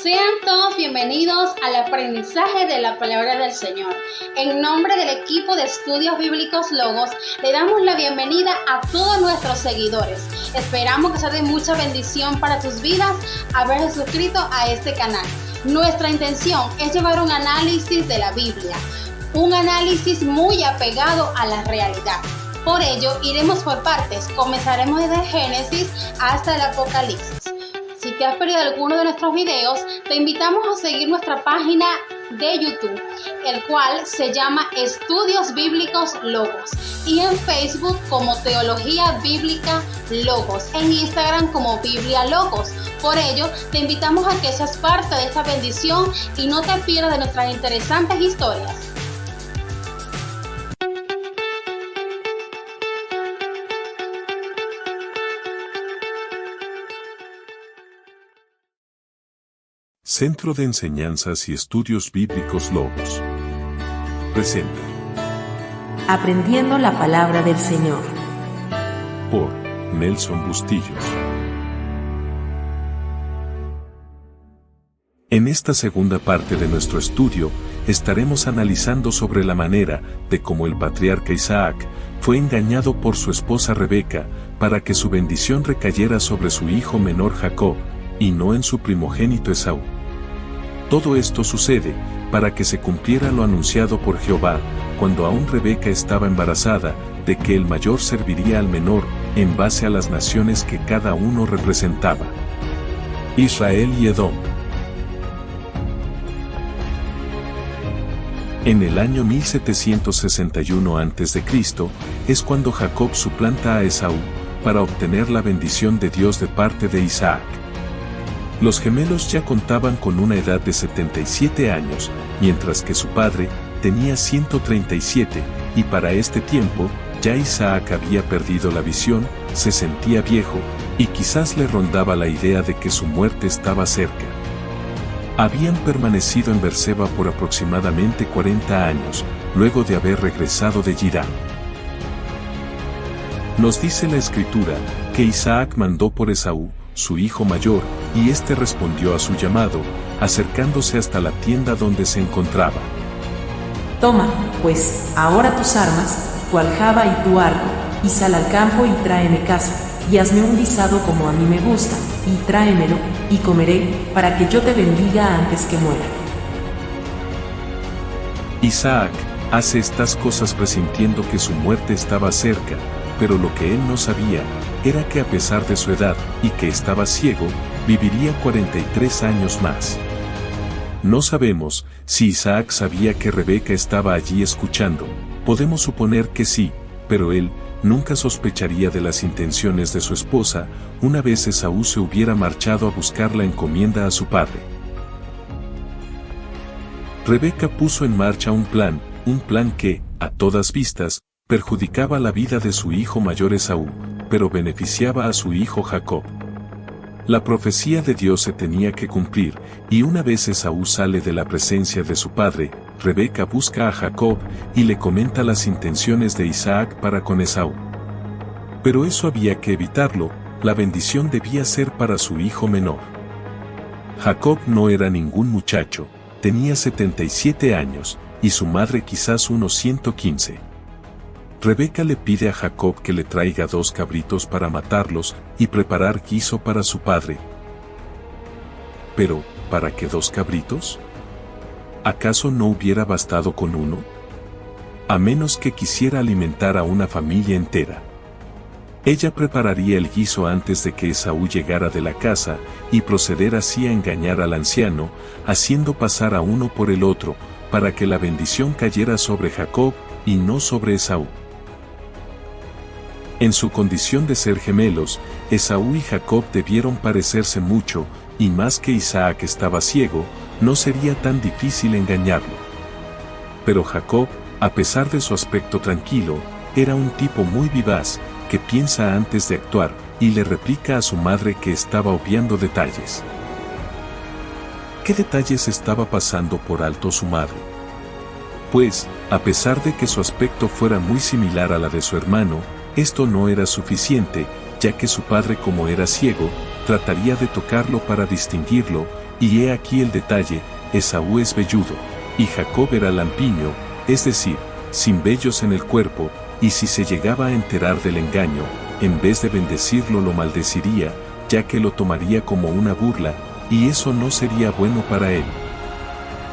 Sean todos bienvenidos al aprendizaje de la palabra del Señor. En nombre del equipo de estudios bíblicos Logos, le damos la bienvenida a todos nuestros seguidores. Esperamos que sea de mucha bendición para tus vidas haberse suscrito a este canal. Nuestra intención es llevar un análisis de la Biblia, un análisis muy apegado a la realidad. Por ello, iremos por partes. Comenzaremos desde Génesis hasta el Apocalipsis. Si te has perdido alguno de nuestros videos, te invitamos a seguir nuestra página de YouTube, el cual se llama Estudios Bíblicos Logos, y en Facebook como Teología Bíblica Logos, en Instagram como Biblia Logos. Por ello, te invitamos a que seas parte de esta bendición y no te pierdas de nuestras interesantes historias. Centro de Enseñanzas y Estudios Bíblicos Logos presenta Aprendiendo la Palabra del Señor por Nelson Bustillos. En esta segunda parte de nuestro estudio, estaremos analizando sobre la manera de cómo el patriarca Isaac fue engañado por su esposa Rebeca para que su bendición recayera sobre su hijo menor Jacob y no en su primogénito Esaú. Todo esto sucede para que se cumpliera lo anunciado por Jehová, cuando aún Rebeca estaba embarazada, de que el mayor serviría al menor, en base a las naciones que cada uno representaba. Israel y Edom. En el año 1761 a.C., es cuando Jacob suplanta a Esaú, para obtener la bendición de Dios de parte de Isaac. Los gemelos ya contaban con una edad de 77 años, mientras que su padre tenía 137, y para este tiempo, ya Isaac había perdido la visión, se sentía viejo, y quizás le rondaba la idea de que su muerte estaba cerca. Habían permanecido en Berseba por aproximadamente 40 años, luego de haber regresado de Girán. Nos dice la Escritura, que Isaac mandó por Esaú, su hijo mayor, y éste respondió a su llamado, acercándose hasta la tienda donde se encontraba. Toma, pues, ahora tus armas, tu aljaba y tu arco, y sal al campo y tráeme caza, y hazme un guisado como a mí me gusta, y tráemelo, y comeré, para que yo te bendiga antes que muera. Isaac hace estas cosas presintiendo que su muerte estaba cerca, pero lo que él no sabía, era que a pesar de su edad, y que estaba ciego, viviría 43 años más. No sabemos si Isaac sabía que Rebeca estaba allí escuchando, podemos suponer que sí, pero él nunca sospecharía de las intenciones de su esposa, una vez Esaú se hubiera marchado a buscar la encomienda a su padre. Rebeca puso en marcha un plan que, a todas vistas, perjudicaba la vida de su hijo mayor Esaú, pero beneficiaba a su hijo Jacob. La profecía de Dios se tenía que cumplir, y una vez Esaú sale de la presencia de su padre, Rebeca busca a Jacob y le comenta las intenciones de Isaac para con Esaú. Pero eso había que evitarlo, la bendición debía ser para su hijo menor. Jacob no era ningún muchacho, tenía 77 años, y su madre quizás unos 115. Rebeca le pide a Jacob que le traiga 2 cabritos para matarlos y preparar guiso para su padre. Pero, ¿para qué 2 cabritos? ¿Acaso no hubiera bastado con uno? A menos que quisiera alimentar a una familia entera. Ella prepararía el guiso antes de que Esaú llegara de la casa y proceder así a engañar al anciano, haciendo pasar a uno por el otro, para que la bendición cayera sobre Jacob y no sobre Esaú. En su condición de ser gemelos, Esaú y Jacob debieron parecerse mucho, y más que Isaac estaba ciego, no sería tan difícil engañarlo. Pero Jacob, a pesar de su aspecto tranquilo, era un tipo muy vivaz, que piensa antes de actuar, y le replica a su madre que estaba obviando detalles. ¿Qué detalles estaba pasando por alto su madre? Pues, a pesar de que su aspecto fuera muy similar a la de su hermano, esto no era suficiente, ya que su padre, como era ciego, trataría de tocarlo para distinguirlo, Y he aquí el detalle, Esaú es velludo, y Jacob era lampiño, es decir, sin vellos en el cuerpo, y si se llegaba a enterar del engaño, en vez de bendecirlo lo maldeciría, ya que lo tomaría como una burla, y eso no sería bueno para él.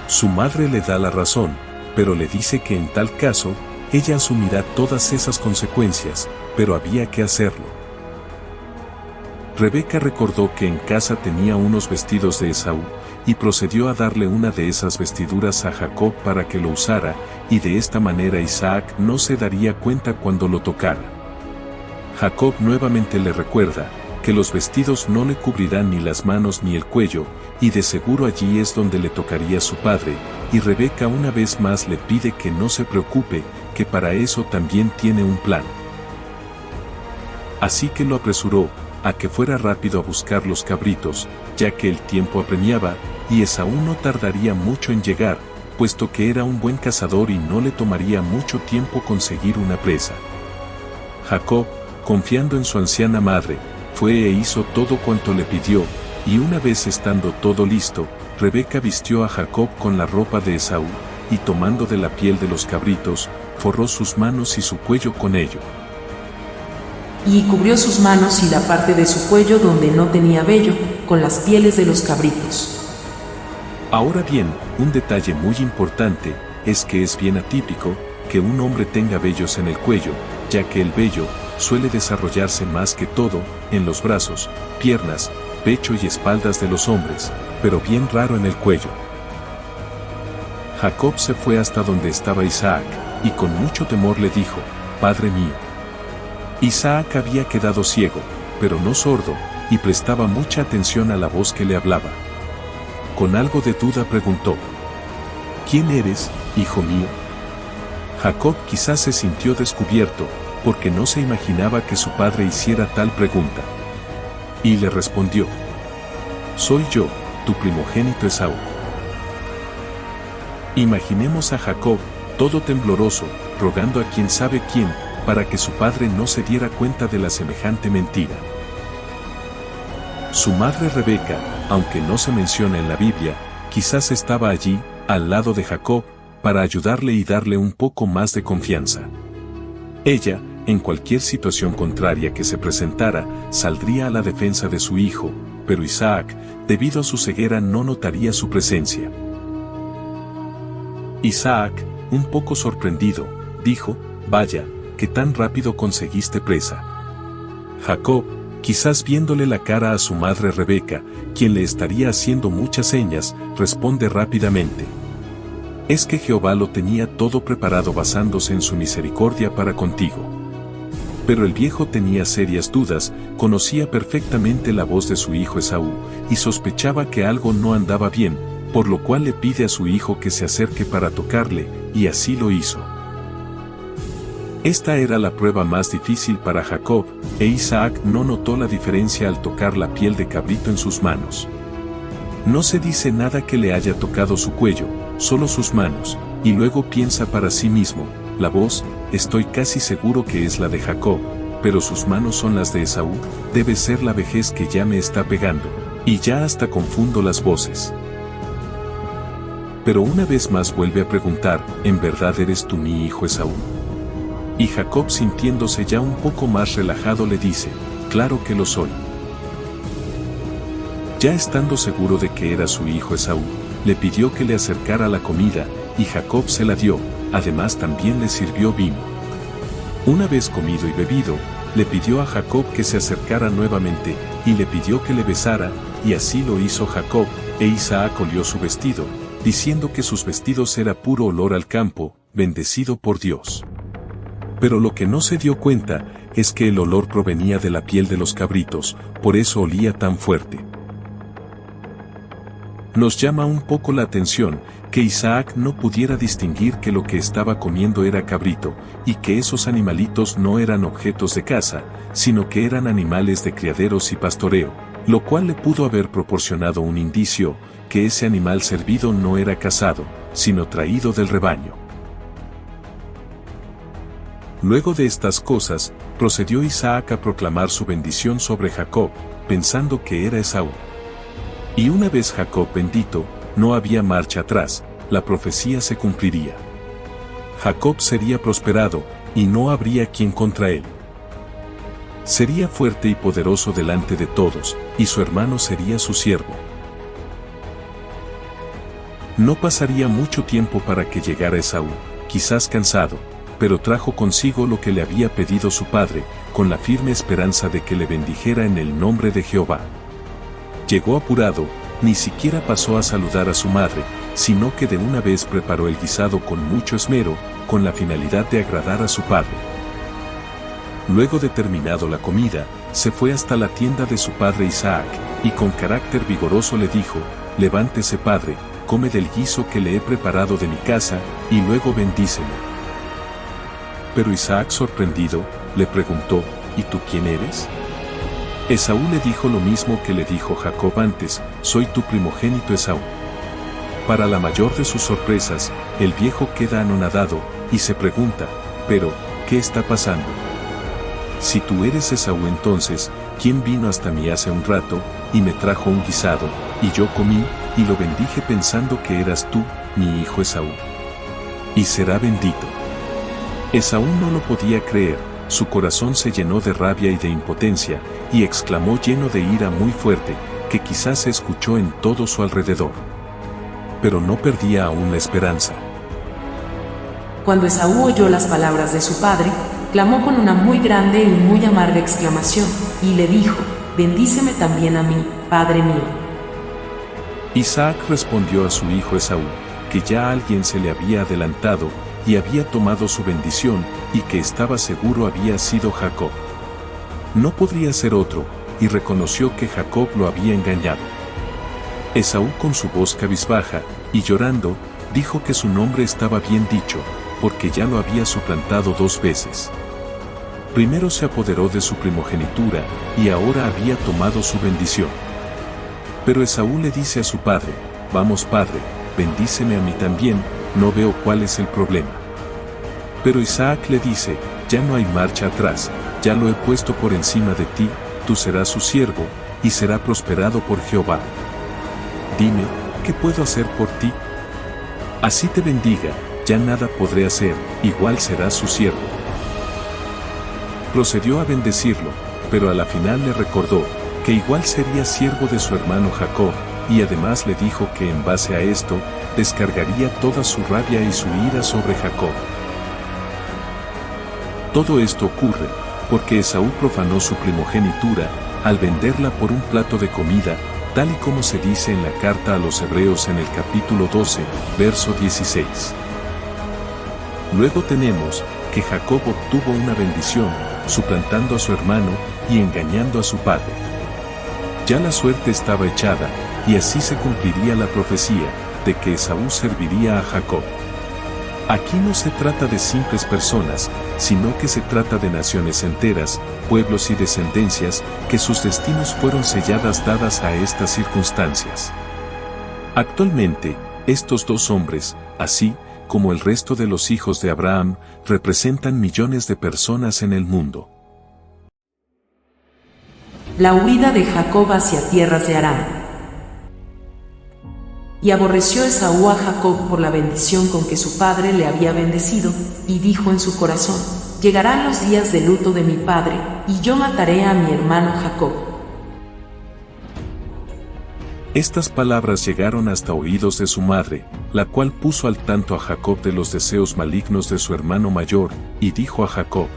Su madre le da la razón, pero le dice que en tal caso, ella asumirá todas esas consecuencias, pero había que hacerlo. Rebeca recordó que en casa tenía unos vestidos de Esaú, y procedió a darle una de esas vestiduras a Jacob para que lo usara, y de esta manera Isaac no se daría cuenta cuando lo tocara. Jacob nuevamente le recuerda que los vestidos no le cubrirán ni las manos ni el cuello, y de seguro allí es donde le tocaría su padre, y Rebeca una vez más le pide que no se preocupe, que para eso también tiene un plan. Así que lo apresuró a que fuera rápido a buscar los cabritos, ya que el tiempo apremiaba, y Esaú no tardaría mucho en llegar, puesto que era un buen cazador y no le tomaría mucho tiempo conseguir una presa. Jacob, confiando en su anciana madre, fue e hizo todo cuanto le pidió, y una vez estando todo listo, Rebeca vistió a Jacob con la ropa de Esaú, y tomando de la piel de los cabritos, forró sus manos y su cuello con ello. Y cubrió sus manos y la parte de su cuello donde no tenía vello, con las pieles de los cabritos. Ahora bien, un detalle muy importante, es que es bien atípico, que un hombre tenga vellos en el cuello, ya que el vello suele desarrollarse más que todo en los brazos, piernas, pecho y espaldas de los hombres, pero bien raro en el cuello. Jacob se fue hasta donde estaba Isaac, y con mucho temor le dijo: «Padre mío». Isaac había quedado ciego, pero no sordo, y prestaba mucha atención a la voz que le hablaba. Con algo de duda preguntó: «¿Quién eres, hijo mío?». Jacob quizás se sintió descubierto, porque no se imaginaba que su padre hiciera tal pregunta. Y le respondió: «Soy yo, tu primogénito Esaú». Imaginemos a Jacob, todo tembloroso, rogando a quien sabe quién, para que su padre no se diera cuenta de la semejante mentira. Su madre Rebeca, aunque no se menciona en la Biblia, quizás estaba allí, al lado de Jacob, para ayudarle y darle un poco más de confianza. Ella, en cualquier situación contraria que se presentara, saldría a la defensa de su hijo, pero Isaac, debido a su ceguera, no notaría su presencia. Isaac, un poco sorprendido, dijo: «Vaya, que tan rápido conseguiste presa». Jacob, quizás viéndole la cara a su madre Rebeca, quien le estaría haciendo muchas señas, responde rápidamente: «Es que Jehová lo tenía todo preparado basándose en su misericordia para contigo». Pero el viejo tenía serias dudas, conocía perfectamente la voz de su hijo Esaú, y sospechaba que algo no andaba bien, por lo cual le pide a su hijo que se acerque para tocarle, y así lo hizo. Esta era la prueba más difícil para Jacob, e Isaac no notó la diferencia al tocar la piel de cabrito en sus manos. No se dice nada que le haya tocado su cuello, solo sus manos, y luego piensa para sí mismo: «La voz, estoy casi seguro que es la de Jacob, pero sus manos son las de Esaú, debe ser la vejez que ya me está pegando, y ya hasta confundo las voces». Pero una vez más vuelve a preguntar: «¿En verdad eres tú mi hijo Esaú?». Y Jacob, sintiéndose ya un poco más relajado, le dice: «Claro que lo soy». Ya estando seguro de que era su hijo Esaú, le pidió que le acercara la comida, y Jacob se la dio, además también le sirvió vino. Una vez comido y bebido, le pidió a Jacob que se acercara nuevamente, y le pidió que le besara, y así lo hizo Jacob, e Isaac olió su vestido, diciendo que sus vestidos era puro olor al campo, bendecido por Dios. Pero lo que no se dio cuenta, es que el olor provenía de la piel de los cabritos, por eso olía tan fuerte. Nos llama un poco la atención, que Isaac no pudiera distinguir que lo que estaba comiendo era cabrito, y que esos animalitos no eran objetos de caza, sino que eran animales de criaderos y pastoreo, lo cual le pudo haber proporcionado un indicio, que ese animal servido no era cazado, sino traído del rebaño. Luego de estas cosas, procedió Isaac a proclamar su bendición sobre Jacob, pensando que era Esaú. Y una vez Jacob bendito, no había marcha atrás, la profecía se cumpliría. Jacob sería prosperado, y no habría quien contra él. Sería fuerte y poderoso delante de todos, y su hermano sería su siervo. No pasaría mucho tiempo para que llegara Esaú, quizás cansado, pero trajo consigo lo que le había pedido su padre, con la firme esperanza de que le bendijera en el nombre de Jehová. Llegó apurado, ni siquiera pasó a saludar a su madre, sino que de una vez preparó el guisado con mucho esmero, con la finalidad de agradar a su padre. Luego de terminado la comida, se fue hasta la tienda de su padre Isaac, y con carácter vigoroso le dijo: «Levántese, padre, come del guiso que le he preparado de mi casa, y luego bendícelo». Pero Isaac, sorprendido, le preguntó: «¿Y tú quién eres?». Esaú le dijo lo mismo que le dijo Jacob antes: «Soy tu primogénito Esaú». Para la mayor de sus sorpresas, el viejo queda anonadado, y se pregunta: «¿Pero qué está pasando? Si tú eres Esaú, entonces, ¿quién vino hasta mí hace un rato, y me trajo un guisado, y yo comí, y lo bendije pensando que eras tú, mi hijo Esaú? Y será bendito». Esaú no lo podía creer, su corazón se llenó de rabia y de impotencia, y exclamó lleno de ira muy fuerte, que quizás se escuchó en todo su alrededor. Pero no perdía aún la esperanza. Cuando Esaú oyó las palabras de su padre, clamó con una muy grande y muy amarga exclamación, y le dijo: «Bendíceme también a mí, padre mío». Isaac respondió a su hijo Esaú, que ya alguien se le había adelantado, y había tomado su bendición, y que estaba seguro había sido Jacob. No podría ser otro, y reconoció que Jacob lo había engañado. Esaú, con su voz cabizbaja, y llorando, dijo que su nombre estaba bien dicho, porque ya lo había suplantado 2 veces. Primero se apoderó de su primogenitura, y ahora había tomado su bendición. Pero Esaú le dice a su padre: «Vamos, padre, bendíceme a mí también, no veo cuál es el problema». Pero Isaac le dice: «Ya no hay marcha atrás, ya lo he puesto por encima de ti, tú serás su siervo, y será prosperado por Jehová. Dime, ¿qué puedo hacer por ti? Así te bendiga, ya nada podré hacer, igual serás su siervo». Procedió a bendecirlo, pero a la final le recordó que igual sería siervo de su hermano Jacob, y además le dijo que en base a esto, descargaría toda su rabia y su ira sobre Jacob. Todo esto ocurre porque Esaú profanó su primogenitura al venderla por un plato de comida, tal y como se dice en la carta a los Hebreos en el capítulo 12, verso 16. Luego tenemos que Jacob obtuvo una bendición, suplantando a su hermano y engañando a su padre. Ya la suerte estaba echada, y así se cumpliría la profecía de que Esaú serviría a Jacob. Aquí no se trata de simples personas, sino que se trata de naciones enteras, pueblos y descendencias, que sus destinos fueron selladas dadas a estas circunstancias. Actualmente, estos 2 hombres, así como el resto de los hijos de Abraham, representan millones de personas en el mundo. La huida de Jacob hacia tierras de Aram. Y aborreció Esaú a Jacob por la bendición con que su padre le había bendecido, y dijo en su corazón: «Llegarán los días de luto de mi padre, y yo mataré a mi hermano Jacob». Estas palabras llegaron hasta oídos de su madre, la cual puso al tanto a Jacob de los deseos malignos de su hermano mayor, y dijo a Jacob: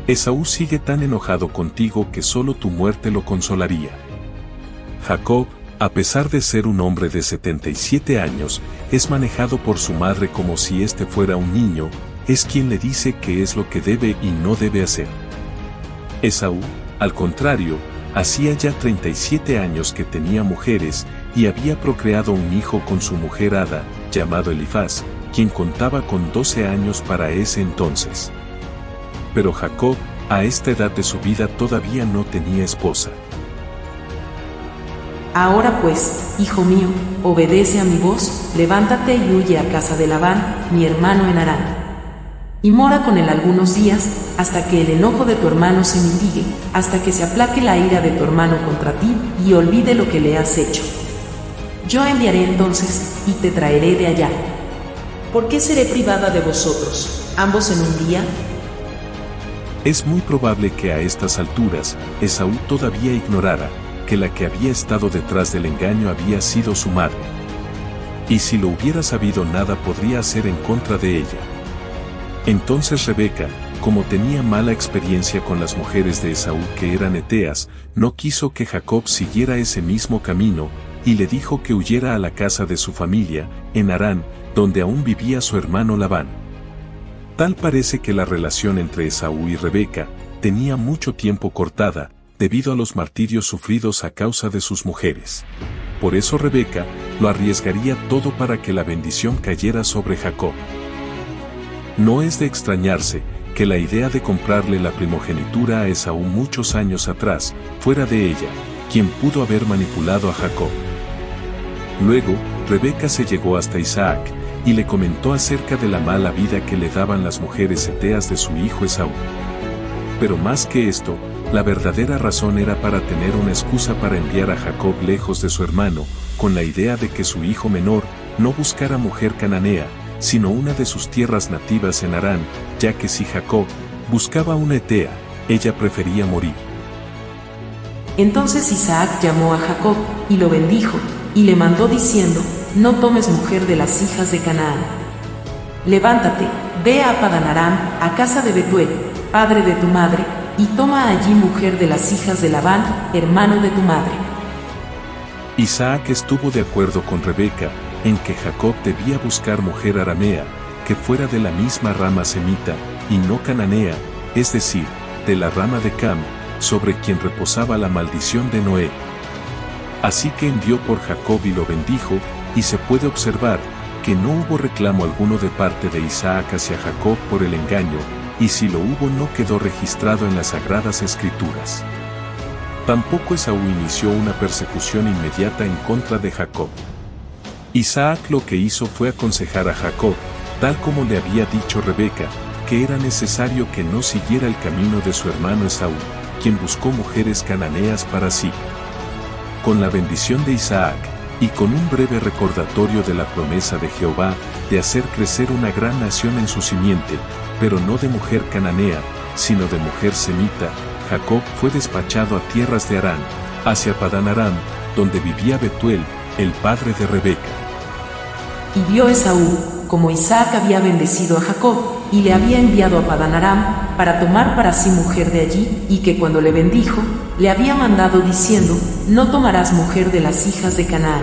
«Esaú sigue tan enojado contigo que solo tu muerte lo consolaría». Jacob, a pesar de ser un hombre de 77 años, es manejado por su madre como si éste fuera un niño, es quien le dice qué es lo que debe y no debe hacer. Esaú, al contrario, hacía ya 37 años que tenía mujeres, y había procreado un hijo con su mujer Ada, llamado Elifaz, quien contaba con 12 años para ese entonces. Pero Jacob, a esta edad de su vida, todavía no tenía esposa. Ahora pues, hijo mío, obedece a mi voz, levántate y huye a casa de Labán, mi hermano en Harán. Y mora con él algunos días, hasta que el enojo de tu hermano se mitigue, hasta que se aplaque la ira de tu hermano contra ti, y olvide lo que le has hecho. Yo enviaré entonces, y te traeré de allá. ¿Por qué seré privada de vosotros, ambos en un día? Es muy probable que a estas alturas, Esaú todavía ignorara que la que había estado detrás del engaño había sido su madre. Y si lo hubiera sabido, nada podría hacer en contra de ella. Entonces Rebeca, como tenía mala experiencia con las mujeres de Esaú que eran heteas, no quiso que Jacob siguiera ese mismo camino, y le dijo que huyera a la casa de su familia, en Harán, donde aún vivía su hermano Labán. Tal parece que la relación entre Esaú y Rebeca tenía mucho tiempo cortada, debido a los martirios sufridos a causa de sus mujeres. Por eso Rebeca lo arriesgaría todo para que la bendición cayera sobre Jacob. No es de extrañarse que la idea de comprarle la primogenitura a Esaú muchos años atrás fuera de ella, quien pudo haber manipulado a Jacob. Luego, Rebeca se llegó hasta Isaac y le comentó acerca de la mala vida que le daban las mujeres heteas de su hijo Esaú. Pero más que esto, la verdadera razón era para tener una excusa para enviar a Jacob lejos de su hermano, con la idea de que su hijo menor no buscara mujer cananea, sino una de sus tierras nativas en Harán, ya que si Jacob buscaba una hetea, ella prefería morir. Entonces Isaac llamó a Jacob, y lo bendijo, y le mandó diciendo: no tomes mujer de las hijas de Canaán. Levántate, ve a Padán Aram, a casa de Betuel, padre de tu madre, y toma allí mujer de las hijas de Labán, hermano de tu madre. Isaac estuvo de acuerdo con Rebeca, en que Jacob debía buscar mujer aramea, que fuera de la misma rama semita, y no cananea, es decir, de la rama de Cam, sobre quien reposaba la maldición de Noé. Así que envió por Jacob y lo bendijo, y se puede observar que no hubo reclamo alguno de parte de Isaac hacia Jacob por el engaño, y si lo hubo no quedó registrado en las Sagradas Escrituras. Tampoco Esaú inició una persecución inmediata en contra de Jacob. Isaac lo que hizo fue aconsejar a Jacob, tal como le había dicho Rebeca, que era necesario que no siguiera el camino de su hermano Esaú, quien buscó mujeres cananeas para sí. Con la bendición de Isaac, y con un breve recordatorio de la promesa de Jehová, de hacer crecer una gran nación en su simiente, pero no de mujer cananea, sino de mujer semita, Jacob fue despachado a tierras de Harán, hacia Padán Aram, donde vivía Betuel, el padre de Rebeca. Y vio Esaú, como Isaac había bendecido a Jacob, y le había enviado a Padán Aram, para tomar para sí mujer de allí, y que cuando le bendijo, le había mandado diciendo: no tomarás mujer de las hijas de Canaán.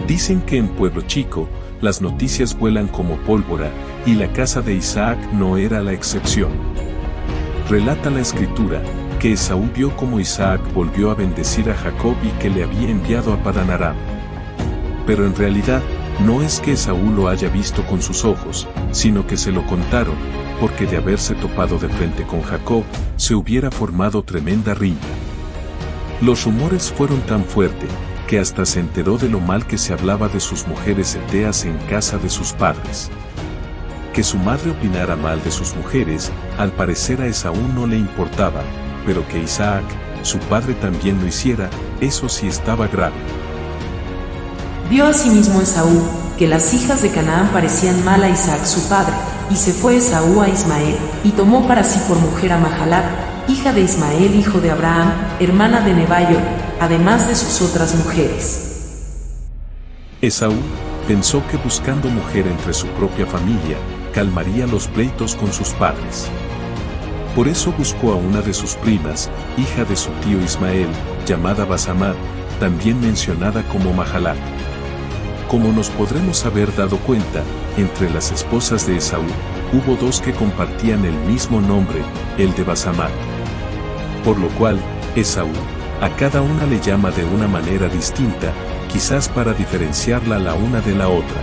Dicen que en Pueblo Chico, las noticias vuelan como pólvora, y la casa de Isaac no era la excepción. Relata la Escritura, que Esaú vio como Isaac volvió a bendecir a Jacob y que le había enviado a Padán Aram. Pero en realidad, no es que Esaú lo haya visto con sus ojos, sino que se lo contaron, porque de haberse topado de frente con Jacob, se hubiera formado tremenda riña. Los rumores fueron tan fuertes, que hasta se enteró de lo mal que se hablaba de sus mujeres heteas en casa de sus padres. Que su madre opinara mal de sus mujeres, al parecer a Esaú no le importaba, pero que Isaac, su padre también lo hiciera, eso sí estaba grave. Vio asimismo Esaú, que las hijas de Canaán parecían mal a Isaac su padre, y se fue Esaú a Ismael, y tomó para sí por mujer a Mahalat, hija de Ismael hijo de Abraham, hermana de Nebaioth, además de sus otras mujeres. Esaú pensó que buscando mujer entre su propia familia, calmaría los pleitos con sus padres. Por eso buscó a una de sus primas, hija de su tío Ismael, llamada Basamat, también mencionada como Mahalat. Como nos podremos haber dado cuenta, entre las esposas de Esaú, hubo dos que compartían el mismo nombre, el de Basamat. Por lo cual, Esaú, a cada una le llama de una manera distinta, quizás para diferenciarla la una de la otra.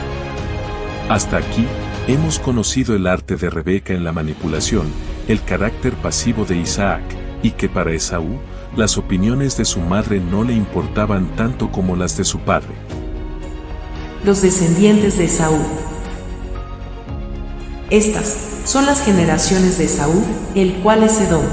Hasta aquí, hemos conocido el arte de Rebeca en la manipulación, el carácter pasivo de Isaac, y que para Esaú, las opiniones de su madre no le importaban tanto como las de su padre. Los descendientes de Esaú. Estas son las generaciones de Esaú, el cual es Edom.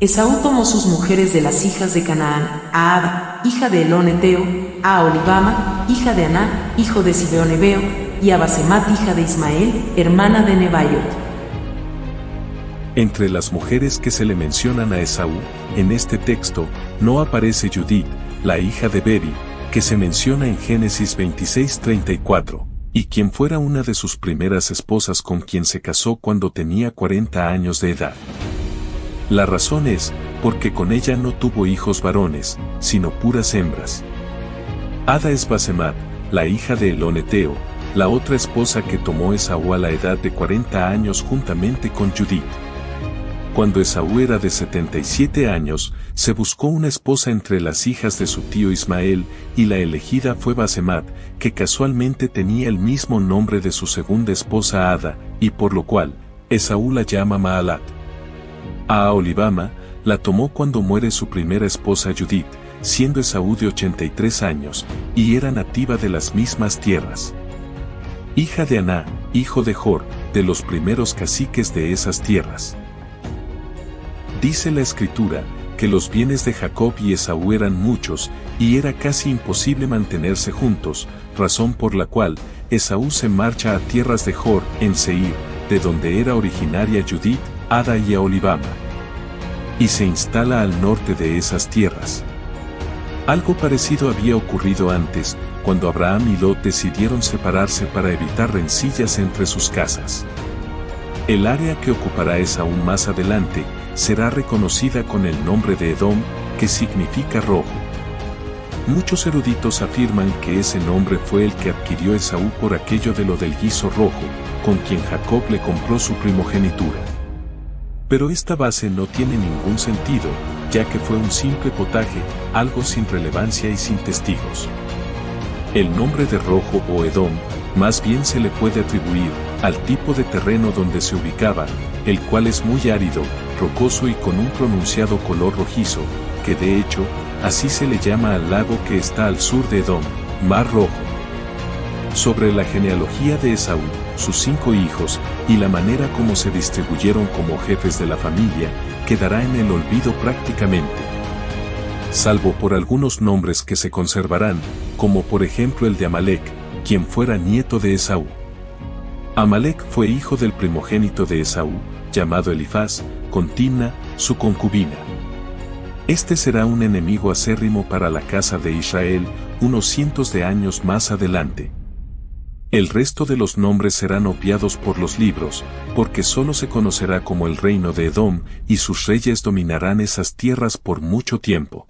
Esaú tomó sus mujeres de las hijas de Canaán, a Ada, hija de Elón Eteo, a Aholibama, hija de Aná, hijo de Sibeonebeo, y a Basemat, hija de Ismael, hermana de Nebaiot. Entre las mujeres que se le mencionan a Esaú, en este texto, no aparece Judith, la hija de Beri, que se menciona en Génesis 26:34, y quien fuera una de sus primeras esposas con quien se casó cuando tenía 40 años de edad. La razón es, porque con ella no tuvo hijos varones, sino puras hembras. Ada es Basemat, la hija de Eloneteo, la otra esposa que tomó Esaú a la edad de 40 años juntamente con Judith. Cuando Esaú era de 77 años, se buscó una esposa entre las hijas de su tío Ismael, y la elegida fue Basemat, que casualmente tenía el mismo nombre de su segunda esposa Ada, y por lo cual, Esaú la llama Maalat. A Aholibama, la tomó cuando muere su primera esposa Judith, siendo Esaú de 83 años, y era nativa de las mismas tierras. Hija de Aná, hijo de Jor, de los primeros caciques de esas tierras. Dice la Escritura, que los bienes de Jacob y Esaú eran muchos, y era casi imposible mantenerse juntos, razón por la cual, Esaú se marcha a tierras de Jor, en Seir, de donde era originaria Judith, Ada y Aholibama, y se instala al norte de esas tierras. Algo parecido había ocurrido antes, cuando Abraham y Lot decidieron separarse para evitar rencillas entre sus casas. El área que ocupará Esaú más adelante, será reconocida con el nombre de Edom, que significa rojo. Muchos eruditos afirman que ese nombre fue el que adquirió Esaú por aquello de lo del guiso rojo, con quien Jacob le compró su primogenitura. Pero esta base no tiene ningún sentido, ya que fue un simple potaje, algo sin relevancia y sin testigos. El nombre de rojo o Edom, más bien se le puede atribuir al tipo de terreno donde se ubicaba, el cual es muy árido, rocoso y con un pronunciado color rojizo, que de hecho, así se le llama al lago que está al sur de Edom, Mar Rojo. Sobre la genealogía de Esaú, sus 5 hijos, y la manera como se distribuyeron como jefes de la familia, quedará en el olvido prácticamente. Salvo por algunos nombres que se conservarán, como por ejemplo el de Amalek, quien fuera nieto de Esaú. Amalek fue hijo del primogénito de Esaú, llamado Elifaz, con Timna, su concubina. Este será un enemigo acérrimo para la casa de Israel, unos cientos de años más adelante. El resto de los nombres serán obviados por los libros, porque solo se conocerá como el reino de Edom, y sus reyes dominarán esas tierras por mucho tiempo.